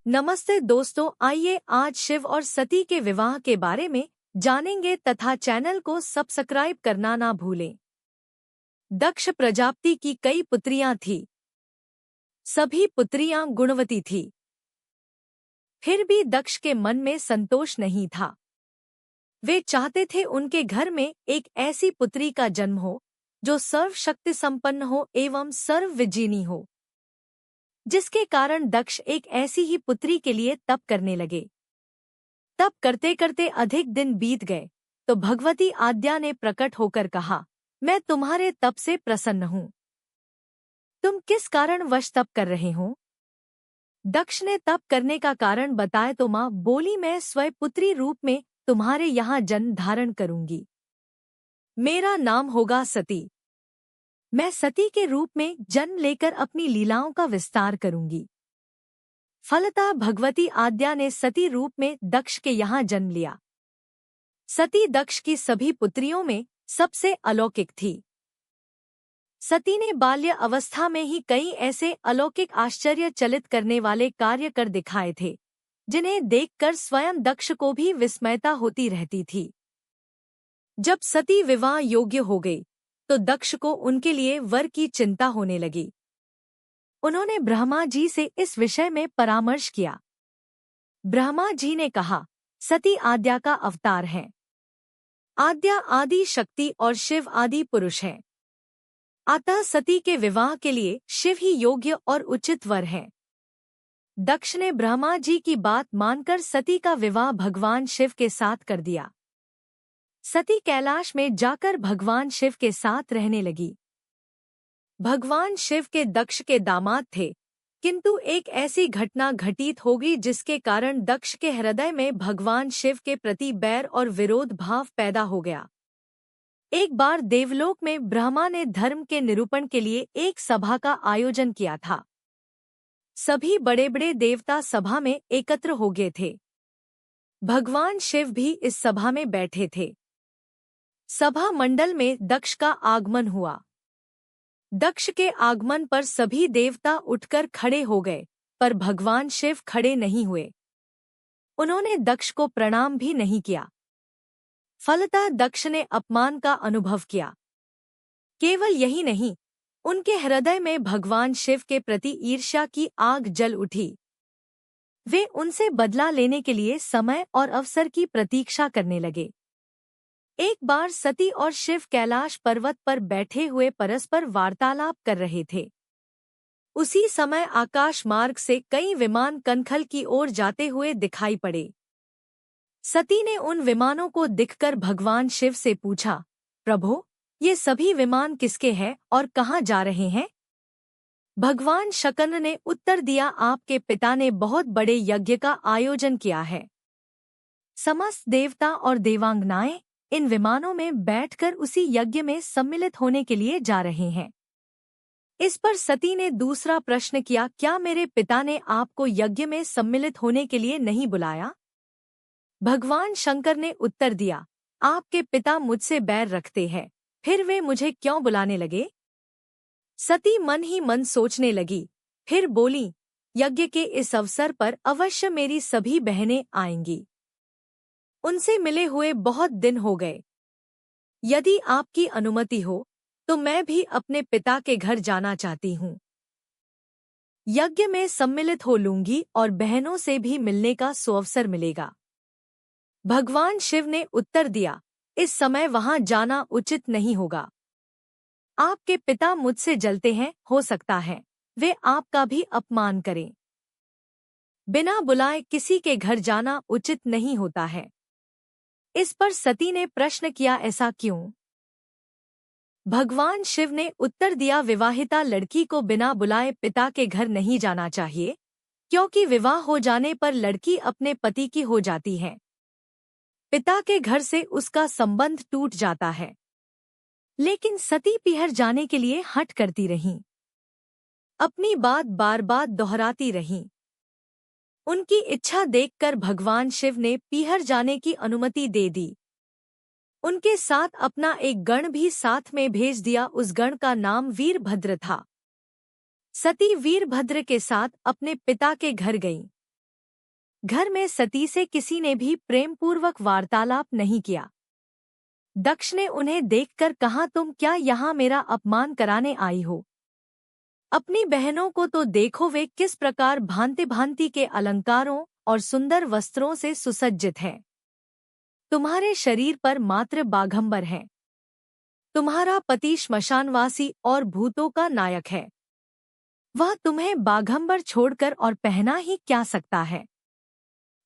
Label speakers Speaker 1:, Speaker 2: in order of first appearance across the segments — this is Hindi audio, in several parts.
Speaker 1: नमस्ते दोस्तों, आइए आज शिव और सती के विवाह के बारे में जानेंगे तथा चैनल को सब्सक्राइब करना ना भूलें। दक्ष प्रजापति की कई पुत्रियां थीं। सभी पुत्रियां गुणवती थीं। फिर भी दक्ष के मन में संतोष नहीं था। वे चाहते थे उनके घर में एक ऐसी पुत्री का जन्म हो जो सर्वशक्ति संपन्न हो एवं सर्वविजीनी हो, जिसके कारण दक्ष एक ऐसी ही पुत्री के लिए तप करने लगे। तप करते करते अधिक दिन बीत गए तो भगवती आद्या ने प्रकट होकर कहा, मैं तुम्हारे तप से प्रसन्न हूँ। तुम किस कारण वश तप कर रहे हो? दक्ष ने तप करने का कारण बताया तो माँ बोली, मैं स्वयं पुत्री रूप में तुम्हारे यहाँ जन्म धारण करूंगी। मेरा नाम होगा सती। मैं सती के रूप में जन्म लेकर अपनी लीलाओं का विस्तार करूंगी। फलतः भगवती आद्या ने सती रूप में दक्ष के यहाँ जन्म लिया। सती दक्ष की सभी पुत्रियों में सबसे अलौकिक थी। सती ने बाल्य अवस्था में ही कई ऐसे अलौकिक आश्चर्यचलित करने वाले कार्य कर दिखाए थे, जिन्हें देखकर स्वयं दक्ष को भी विस्मयता होती रहती थी। जब सती विवाह योग्य हो गई तो दक्ष को उनके लिए वर की चिंता होने लगी। उन्होंने ब्रह्मा जी से इस विषय में परामर्श किया। ब्रह्मा जी ने कहा, सती आद्या का अवतार है। आद्या आदि शक्ति और शिव आदि पुरुष है। अतः सती के विवाह के लिए शिव ही योग्य और उचित वर है। दक्ष ने ब्रह्मा जी की बात मानकर सती का विवाह भगवान शिव के साथ कर दिया। सती कैलाश में जाकर भगवान शिव के साथ रहने लगी। भगवान शिव के दक्ष के दामाद थे, किंतु एक ऐसी घटना घटित हो गई जिसके कारण दक्ष के हृदय में भगवान शिव के प्रति बैर और विरोध भाव पैदा हो गया। एक बार देवलोक में ब्रह्मा ने धर्म के निरूपण के लिए एक सभा का आयोजन किया था। सभी बड़े बड़े देवता सभा में एकत्र हो गए थे। भगवान शिव भी इस सभा में बैठे थे। सभा मंडल में दक्ष का आगमन हुआ। दक्ष के आगमन पर सभी देवता उठकर खड़े हो गए, पर भगवान शिव खड़े नहीं हुए। उन्होंने दक्ष को प्रणाम भी नहीं किया। फलतः दक्ष ने अपमान का अनुभव किया। केवल यही नहीं, उनके हृदय में भगवान शिव के प्रति ईर्ष्या की आग जल उठी। वे उनसे बदला लेने के लिए समय और अवसर की प्रतीक्षा करने लगे। एक बार सती और शिव कैलाश पर्वत पर बैठे हुए परस्पर वार्तालाप कर रहे थे। उसी समय आकाश मार्ग से कई विमान कनखल की ओर जाते हुए दिखाई पड़े। सती ने उन विमानों को दिखकर भगवान शिव से पूछा, प्रभो, ये सभी विमान किसके हैं और कहाँ जा रहे हैं? भगवान शक्र ने उत्तर दिया, आपके पिता ने बहुत बड़े यज्ञ का आयोजन किया है। समस्त देवता और देवांगनाएं इन विमानों में बैठकर उसी यज्ञ में सम्मिलित होने के लिए जा रहे हैं। इस पर सती ने दूसरा प्रश्न किया, क्या मेरे पिता ने आपको यज्ञ में सम्मिलित होने के लिए नहीं बुलाया? भगवान शंकर ने उत्तर दिया, आपके पिता मुझसे बैर रखते हैं, फिर वे मुझे क्यों बुलाने लगे? सती मन ही मन सोचने लगी, फिर बोली, यज्ञ के इस अवसर पर अवश्य मेरी सभी बहनें आएंगी। उनसे मिले हुए बहुत दिन हो गए। यदि आपकी अनुमति हो तो मैं भी अपने पिता के घर जाना चाहती हूँ। यज्ञ में सम्मिलित हो लूंगी और बहनों से भी मिलने का सुअवसर मिलेगा। भगवान शिव ने उत्तर दिया, इस समय वहां जाना उचित नहीं होगा। आपके पिता मुझसे जलते हैं, हो सकता है वे आपका भी अपमान करें। बिना बुलाए किसी के घर जाना उचित नहीं होता है। इस पर सती ने प्रश्न किया, ऐसा क्यों? भगवान शिव ने उत्तर दिया, विवाहिता लड़की को बिना बुलाए पिता के घर नहीं जाना चाहिए, क्योंकि विवाह हो जाने पर लड़की अपने पति की हो जाती है। पिता के घर से उसका संबंध टूट जाता है। लेकिन सती पीहर जाने के लिए हठ करती रहीं। अपनी बात बार बार दोहराती रहीं। उनकी इच्छा देखकर भगवान शिव ने पीहर जाने की अनुमति दे दी। उनके साथ अपना एक गण भी साथ में भेज दिया। उस गण का नाम वीरभद्र था। सती वीरभद्र के साथ अपने पिता के घर गईं। घर में सती से किसी ने भी प्रेमपूर्वक वार्तालाप नहीं किया। दक्ष ने उन्हें देखकर कहा, तुम क्या यहाँ मेरा अपमान कराने आई हो? अपनी बहनों को तो देखो, वे किस प्रकार भांति भांति के अलंकारों और सुंदर वस्त्रों से सुसज्जित हैं। तुम्हारे शरीर पर मात्र बाघंबर हैं। तुम्हारा पति श्मशानवासी और भूतों का नायक है। वह तुम्हें बाघंबर छोड़कर और पहना ही क्या सकता है?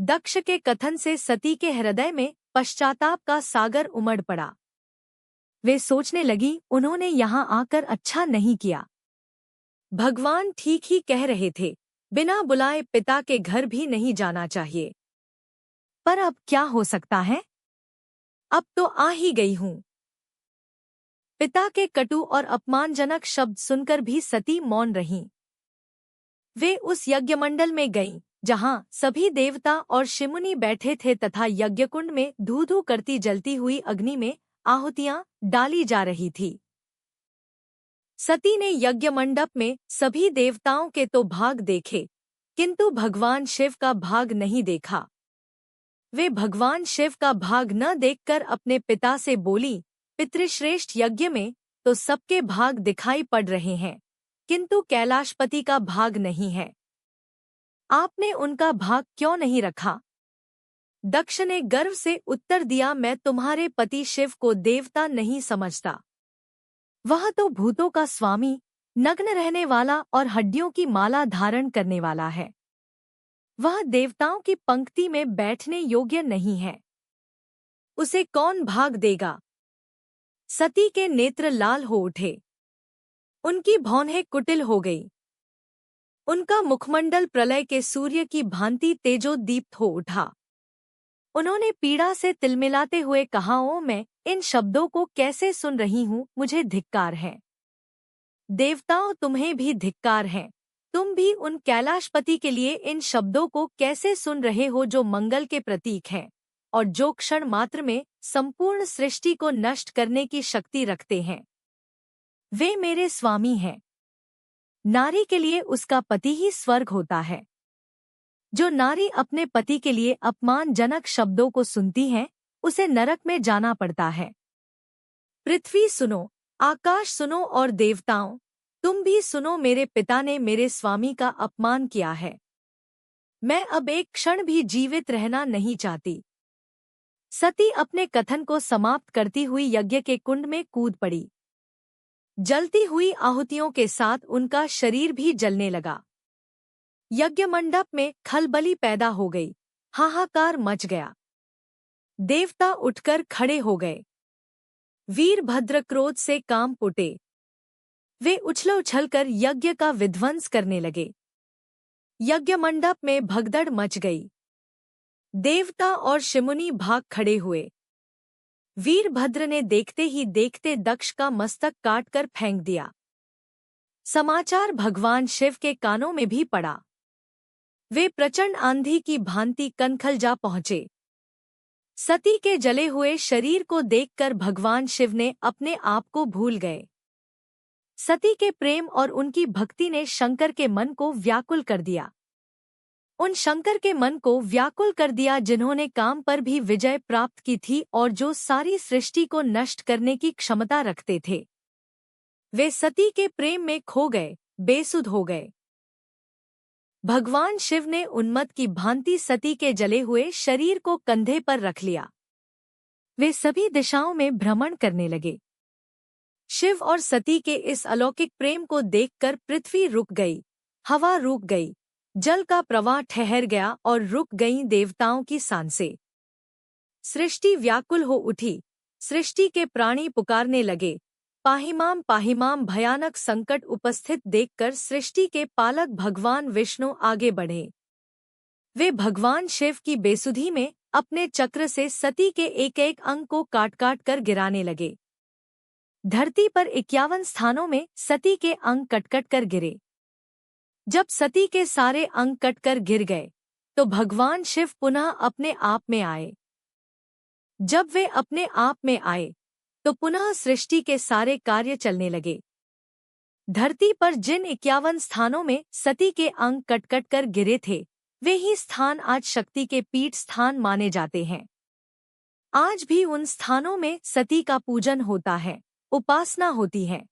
Speaker 1: दक्ष के कथन से सती के हृदय में पश्चाताप का सागर उमड़ पड़ा। वे सोचने लगी, उन्होंने यहाँ आकर अच्छा नहीं किया। भगवान ठीक ही कह रहे थे, बिना बुलाए पिता के घर भी नहीं जाना चाहिए। पर अब क्या हो सकता है? अब तो आ ही गई हूँ। पिता के कटु और अपमानजनक शब्द सुनकर भी सती मौन रहीं। वे उस यज्ञमंडल में गईं, जहाँ सभी देवता और शिमुनि बैठे थे तथा यज्ञकुंड में धू धू करती जलती हुई अग्नि में आहुतियां डाली जा रही थी। सती ने यज्ञमंडप में सभी देवताओं के तो भाग देखे, किंतु भगवान शिव का भाग नहीं देखा। वे भगवान शिव का भाग न देखकर अपने पिता से बोली, पितृश्रेष्ठ यज्ञ में तो सबके भाग दिखाई पड़ रहे हैं, किंतु कैलाशपति का भाग नहीं है। आपने उनका भाग क्यों नहीं रखा? दक्ष ने गर्व से उत्तर दिया, मैं तुम्हारे पति शिव को देवता नहीं समझता। वह तो भूतों का स्वामी, नग्न रहने वाला और हड्डियों की माला धारण करने वाला है। वह देवताओं की पंक्ति में बैठने योग्य नहीं है। उसे कौन भाग देगा? सती के नेत्र लाल हो उठे। उनकी भौहें कुटिल हो गई। उनका मुखमंडल प्रलय के सूर्य की भांति तेजोदीप्त हो उठा। उन्होंने पीड़ा से तिलमिलाते हुए कहा, ओ मैं इन शब्दों को कैसे सुन रही हूँ, मुझे धिक्कार है। देवताओं, तुम्हें भी धिक्कार है। तुम भी उन कैलाशपति के लिए इन शब्दों को कैसे सुन रहे हो जो मंगल के प्रतीक हैं और जो क्षण मात्र में संपूर्ण सृष्टि को नष्ट करने की शक्ति रखते हैं। वे मेरे स्वामी हैं। नारी के लिए उसका पति ही स्वर्ग होता है। जो नारी अपने पति के लिए अपमानजनक शब्दों को सुनती है, उसे नरक में जाना पड़ता है। पृथ्वी सुनो, आकाश सुनो और देवताओं, तुम भी सुनो, मेरे पिता ने मेरे स्वामी का अपमान किया है। मैं अब एक क्षण भी जीवित रहना नहीं चाहती। सती अपने कथन को समाप्त करती हुई यज्ञ के कुंड में कूद पड़ी। जलती हुई आहुतियों के साथ उनका शरीर भी जलने लगा। यज्ञमंडप में खलबली पैदा हो गई। हाहाकार मच गया। देवता उठकर खड़े हो गए। वीरभद्र क्रोध से कांप उठे। वे उछल-उछलकर यज्ञ का विध्वंस करने लगे। यज्ञमंडप में भगदड़ मच गई। देवता और शिमुनि भाग खड़े हुए। वीरभद्र ने देखते ही देखते दक्ष का मस्तक काटकर फेंक दिया। समाचार भगवान शिव के कानों में भी पड़ा। वे प्रचंड आंधी की भांति कनखल जा पहुंचे। सती के जले हुए शरीर को देखकर भगवान शिव ने अपने आप को भूल गए। सती के प्रेम और उनकी भक्ति ने शंकर के मन को व्याकुल कर दिया। उन शंकर के मन को व्याकुल कर दिया जिन्होंने काम पर भी विजय प्राप्त की थी और जो सारी सृष्टि को नष्ट करने की क्षमता रखते थे। वे सती के प्रेम में खो गए, बेसुध हो गए। भगवान शिव ने उन्मत्त की भांति सती के जले हुए शरीर को कंधे पर रख लिया। वे सभी दिशाओं में भ्रमण करने लगे। शिव और सती के इस अलौकिक प्रेम को देखकर पृथ्वी रुक गई, हवा रुक गई, जल का प्रवाह ठहर गया और रुक गईं देवताओं की सांसें। सृष्टि व्याकुल हो उठी। सृष्टि के प्राणी पुकारने लगे, पाहिमाम पाहिमाम। भयानक संकट उपस्थित देखकर सृष्टि के पालक भगवान विष्णु आगे बढ़े। वे भगवान शिव की बेसुधी में अपने चक्र से सती के एक एक अंग को काट काट कर गिराने लगे। धरती पर 51 स्थानों में सती के अंग कट-कट कर गिरे। जब सती के सारे अंग कटकर गिर गए, तो भगवान शिव पुनः अपने आप में आए। जब वे अपने आप में आए, तो पुनः सृष्टि के सारे कार्य चलने लगे। धरती पर जिन 51 स्थानों में सती के अंग कट-कट कर गिरे थे, वे ही स्थान आज शक्ति के पीठ स्थान माने जाते हैं। आज भी उन स्थानों में सती का पूजन होता है, उपासना होती है।